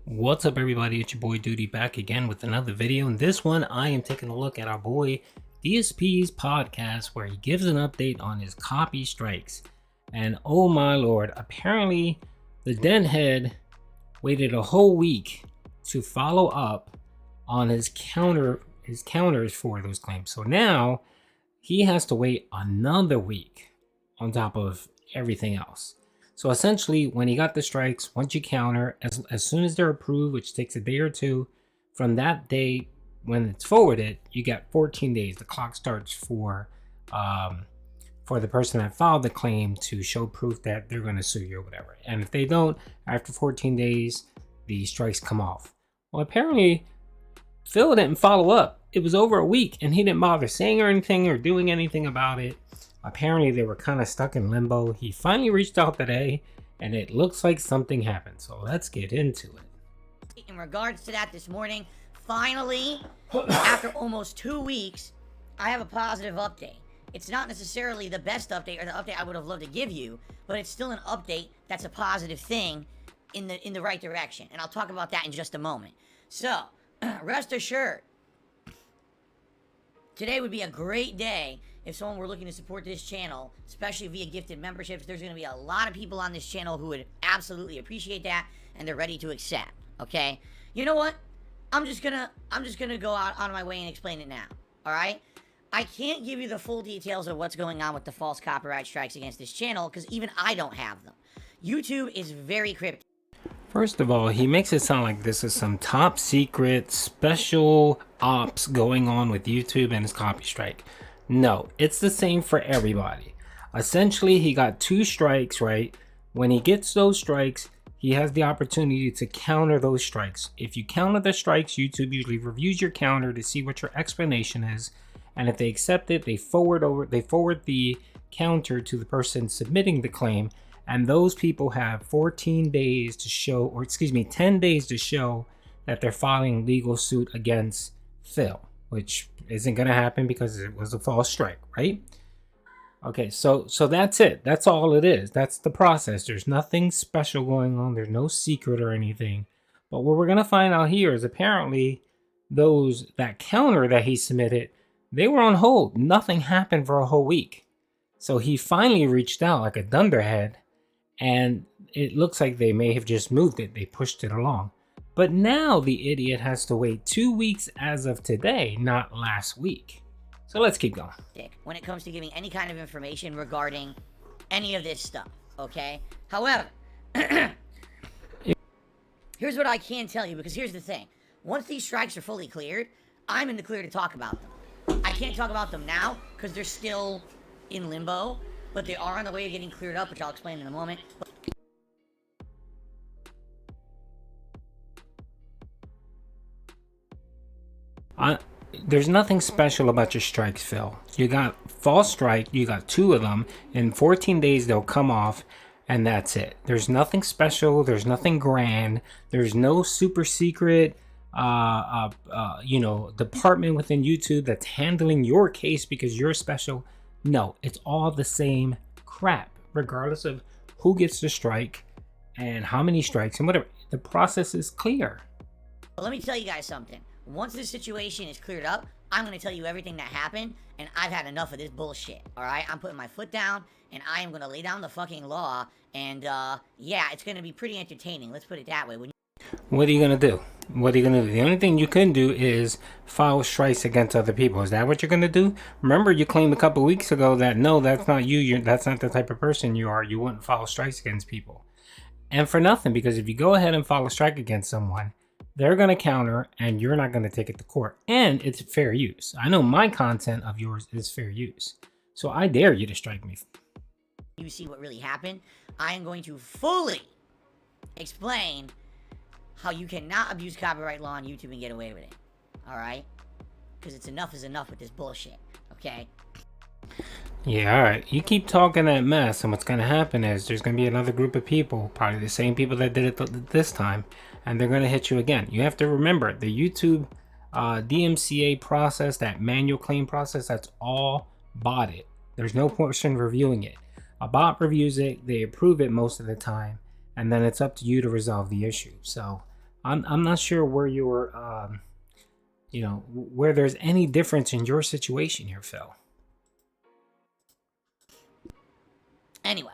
What's up, everybody? It's your boy Duty back again with another video. In this one, I am taking a look at our boy DSP's podcast where he gives an update on his copy strikes. And oh my lord, apparently the den head waited a whole week to follow up on his counters for those claims. So now he has to wait another week on top of everything else. So essentially, when he got the strikes, once you counter, as soon as they're approved, which takes a day or two, from that day when it's forwarded, you get 14 days. The clock starts for the person that filed the claim to show proof that they're going to sue you or whatever. And if they don't, after 14 days, the strikes come off. Well, apparently, Phil didn't follow up. It was over a week, and he didn't bother saying or anything or doing anything about it. Apparently, they were kind of stuck in limbo. He finally reached out today, and it looks like something happened. So let's get into it. In regards to that this morning, finally, after almost 2 weeks, I have a positive update. It's not necessarily the best update or the update I would have loved to give you, but it's still an update that's a positive thing in the right direction. And I'll talk about that in just a moment. So, rest assured, today would be a great day if someone were looking to support this channel, especially via gifted memberships. There's going to be a lot of people on this channel who would absolutely appreciate that, and they're ready to accept. Okay, you know what? I'm just gonna go out on my way and explain it now. All right. I can't give you the full details of what's going on with the false copyright strikes against this channel because even I don't have them. YouTube is very cryptic. First of all, he makes it sound like this is some top secret special ops going on with YouTube and his copy strike. No, it's the same for everybody. Essentially, he got 2 strikes, right? When he gets those strikes, he has the opportunity to counter those strikes. If you counter the strikes, YouTube usually reviews your counter to see what your explanation is. And if they accept it, they forward the counter to the person submitting the claim. And those people have 14 days to show, or excuse me, 10 days to show that they're filing legal suit against Phil, which isn't going to happen because it was a false strike, right? Okay, so that's it. That's all it is. That's the process. There's nothing special going on. There's no secret or anything. But what we're going to find out here is apparently that counter that he submitted, they were on hold. Nothing happened for a whole week. So he finally reached out like a dunderhead, and it looks like they may have just moved it. They pushed it along. But now the idiot has to wait 2 weeks as of today, not last week. So let's keep going. When it comes to giving any kind of information regarding any of this stuff, okay? However, here's what I can tell you, because here's the thing. Once these strikes are fully cleared, I'm in the clear to talk about them. I can't talk about them now because they're still in limbo, but they are on the way to getting cleared up, which I'll explain in a moment. There's nothing special about your strikes, Phil. You got false strike, you got 2 of them. In 14 days, they'll come off, and that's it. There's nothing special. There's nothing grand. There's no super secret, department within YouTube that's handling your case because you're special. No, it's all the same crap, regardless of who gets the strike and how many strikes and whatever. The process is clear. But let me tell you guys something. Once this situation is cleared up, I'm going to tell you everything that happened, and I've had enough of this bullshit, alright? I'm putting my foot down, and I am going to lay down the fucking law, and, yeah, it's going to be pretty entertaining. Let's put it that way. What are you going to do? What are you going to do? The only thing you can do is file strikes against other people. Is that what you're going to do? Remember, you claimed a couple weeks ago that, no, that's not you. That's not the type of person you are. You wouldn't file strikes against people. And for nothing, because if you go ahead and file a strike against someone, they're going to counter, and you're not going to take it to court. And it's fair use. I know my content of yours is fair use. So I dare you to strike me. You see what really happened? I am going to fully explain how you cannot abuse copyright law on YouTube and get away with it. Alright? Because it's enough is enough with this bullshit. Okay? Yeah, alright. You keep talking that mess, and what's going to happen is there's going to be another group of people, probably the same people that did it this time, and they're going to hit you again. You have to remember, the YouTube DMCA process, that manual claim process, that's all botted. There's no person reviewing it. A bot reviews it, they approve it most of the time, and then it's up to you to resolve the issue. So I'm not sure where you're, where there's any difference in your situation here, Phil. Anyway,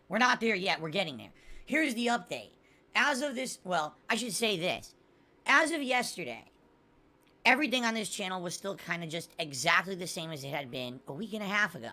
we're not there yet. We're getting there. Here's the update. As of this, well, I should say this. As of yesterday, everything on this channel was still kind of just exactly the same as it had been a week and a half ago.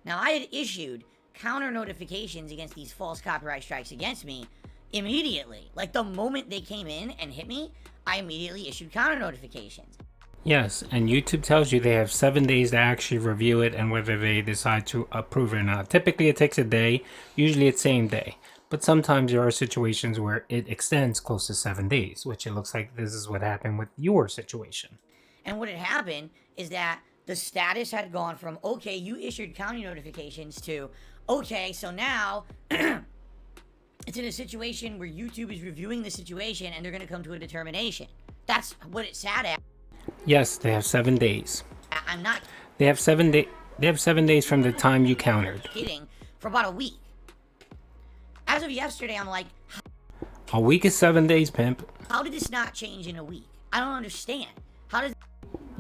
Now, I had issued counter notifications against these false copyright strikes against me immediately. Like, the moment they came in and hit me, I immediately issued counter notifications. Yes, and YouTube tells you they have 7 days to actually review it and whether they decide to approve it or not. Typically, it takes a day. Usually, it's same day. But sometimes there are situations where it extends close to 7 days, which it looks like this is what happened with your situation. And what had happened is that the status had gone from, okay, you issued counter notifications to, okay, so now it's in a situation where YouTube is reviewing the situation and they're going to come to a determination. That's what it sat at. Yes, they have 7 days. I'm not They have 7 days. They have 7 days from the time you countered. kidding, for about a week. As of yesterday, I'm like, A week is 7 days, pimp. how did this not change in a week? I don't understand. How does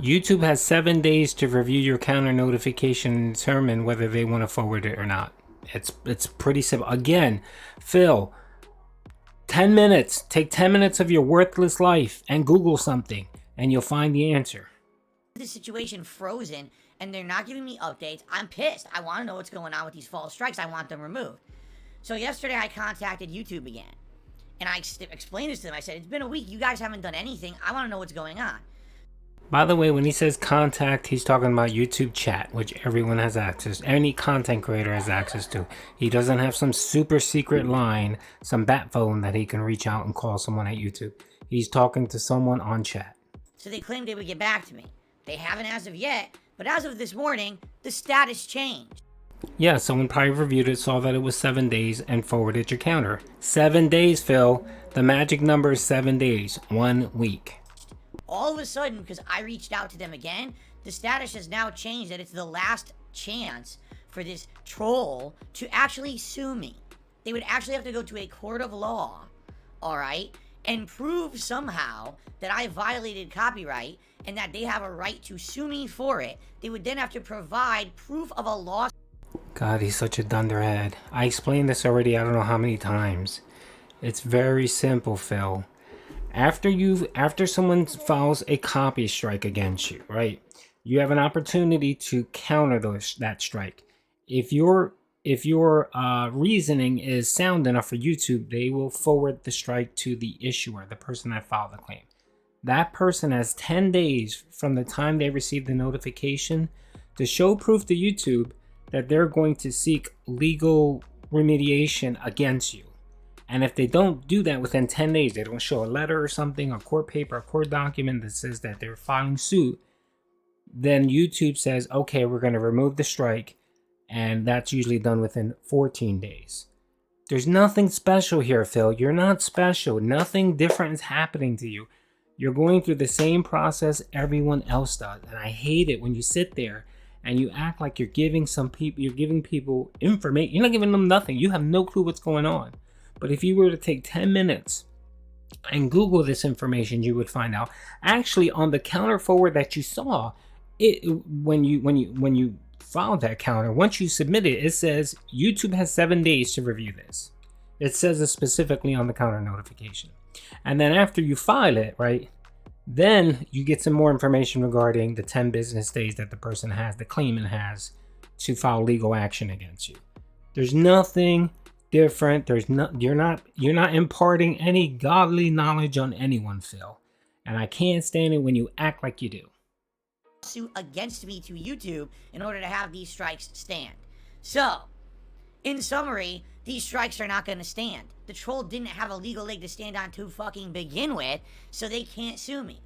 YouTube has 7 days to review your counter notification and determine whether they want to forward it or not. It's pretty simple. Again, Phil, 10 minutes. Take 10 minutes of your worthless life and Google something, and you'll find the answer. this situation frozen and they're not giving me updates? I'm pissed. I want to know what's going on with these false strikes. I want them removed. So yesterday I contacted YouTube again. And I explained this to them. I said, it's been a week. You guys haven't done anything. I want to know what's going on. By the way, when he says contact, he's talking about YouTube chat, which everyone has access. Any content creator has access to. He doesn't have some super secret line, some bat phone that he can reach out and call someone at YouTube. He's talking to someone on chat. So they claimed they would get back to me. They haven't as of yet. But as of this morning, the status changed. Yeah, someone probably reviewed it, saw that it was 7 days, and forwarded your counter. 7 days, Phil. The magic number is 7 days. 1 week. All of a sudden, because I reached out to them again, the status has now changed that it's the last chance for this troll to actually sue me. They would actually have to go to a court of law, alright, and prove somehow that I violated copyright and that they have a right to sue me for it. They would then have to provide proof of a lawsuit. God, he's such a dunderhead. I explained this already, I don't know how many times. It's very simple, Phil. After someone files a copy strike against you, right? You have an opportunity to counter that strike. If your reasoning is sound enough for YouTube, they will forward the strike to the issuer, the person that filed the claim. That person has 10 days from the time they receive the notification to show proof to YouTube that they're going to seek legal remediation against you. And if they don't do that within 10 days, they don't show a letter or something, a court paper, a court document that says that they're filing suit, then YouTube says, okay, we're going to remove the strike. And that's usually done within 14 days. There's nothing special here, Phil. You're not special. Nothing different is happening to you. You're going through the same process everyone else does. And I hate it when you sit there and you act like you're giving people information. You're not giving them nothing. You have no clue what's going on. But if you were to take 10 minutes and Google this information, you would find out. Actually, on the counter forward that you saw, when you filed that counter, once you submit it, it says YouTube has 7 days to review this. It says it specifically on the counter notification. And then after you file it, right, then you get some more information regarding the 10 business days that the person has, the claimant has, to file legal action against you. There's nothing different. You're not imparting any godly knowledge on anyone, Phil. And I can't stand it when you act like you do. Suit against me to YouTube in order to have these strikes stand. So, in summary, these strikes are not going to stand. The troll didn't have a legal leg to stand on to fucking begin with, so they can't sue me.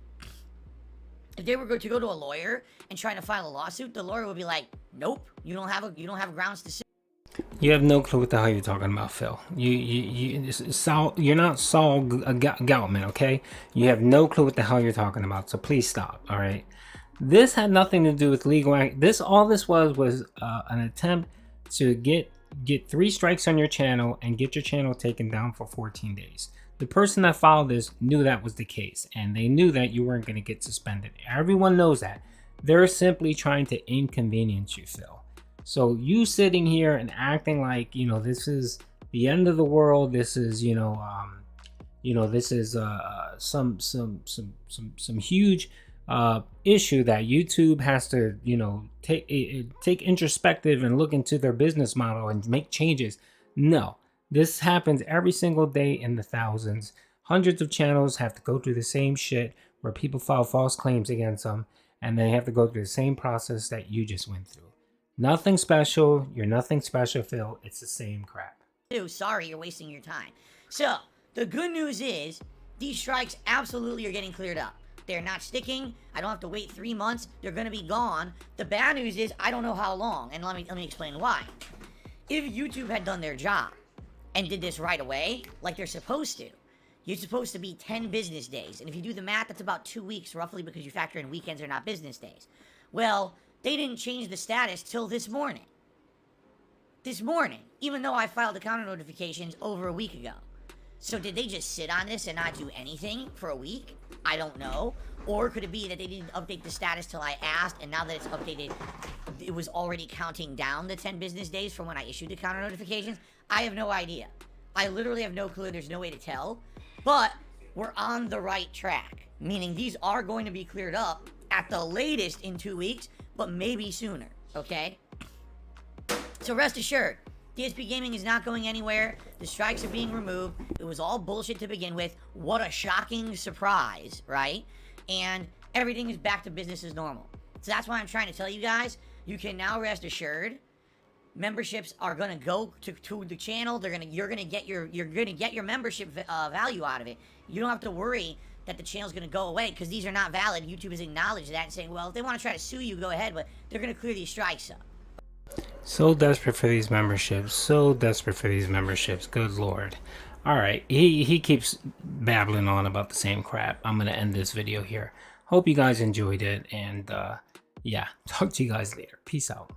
If they were to go to a lawyer and try to file a lawsuit, the lawyer would be like, "Nope, you don't have grounds to sue." You have no clue what the hell you're talking about, Phil. You're not Saul Goutman, okay? You have no clue what the hell you're talking about. So please stop. All right. This had nothing to do with legal act. All this was an attempt to get 3 strikes on your channel and get your channel taken down for 14 days. The person that filed this knew that was the case, and they knew that you weren't going to get suspended. Everyone knows that. They're simply trying to inconvenience you, Phil. So you sitting here and acting like, this is the end of the world. This is, this is some huge issue that YouTube has to, take introspective and look into their business model and make changes. No, this happens every single day in the thousands. Hundreds of channels have to go through the same shit where people file false claims against them, and they have to go through the same process that you just went through. Nothing special. You're nothing special, Phil. It's the same crap. Sorry, you're wasting your time. So, the good news is, these strikes absolutely are getting cleared up. They're not sticking. I don't have to wait 3 months. They're going to be gone. The bad news is, I don't know how long, and let me explain why. If YouTube had done their job and did this right away, like they're supposed to, you're supposed to be 10 business days. And if you do the math, that's about 2 weeks, roughly, because you factor in weekends are not business days. Well, they didn't change the status till this morning. This morning, even though I filed the counter notifications over a week ago. So did they just sit on this and not do anything for a week? I don't know. Or could it be that they didn't update the status till I asked, and now that it's updated, it was already counting down the 10 business days from when I issued the counter notifications? I have no idea. I literally have no clue. There's no way to tell. But we're on the right track. Meaning these are going to be cleared up at the latest in 2 weeks, but maybe sooner, okay? So rest assured, DSP Gaming is not going anywhere. The strikes are being removed. It was all bullshit to begin with. What a shocking surprise, right? And everything is back to business as normal. So that's why I'm trying to tell you guys, you can now rest assured, memberships are gonna go to the channel. You're gonna get your membership value out of it. You don't have to worry that the channel's gonna go away because these are not valid. YouTube has acknowledged that and saying, well, if they want to try to sue you, go ahead, but they're gonna clear these strikes up. So desperate for these memberships. So desperate for these memberships. Good Lord. All right. He keeps babbling on about the same crap. I'm going to end this video here. Hope you guys enjoyed it. And yeah, talk to you guys later. Peace out.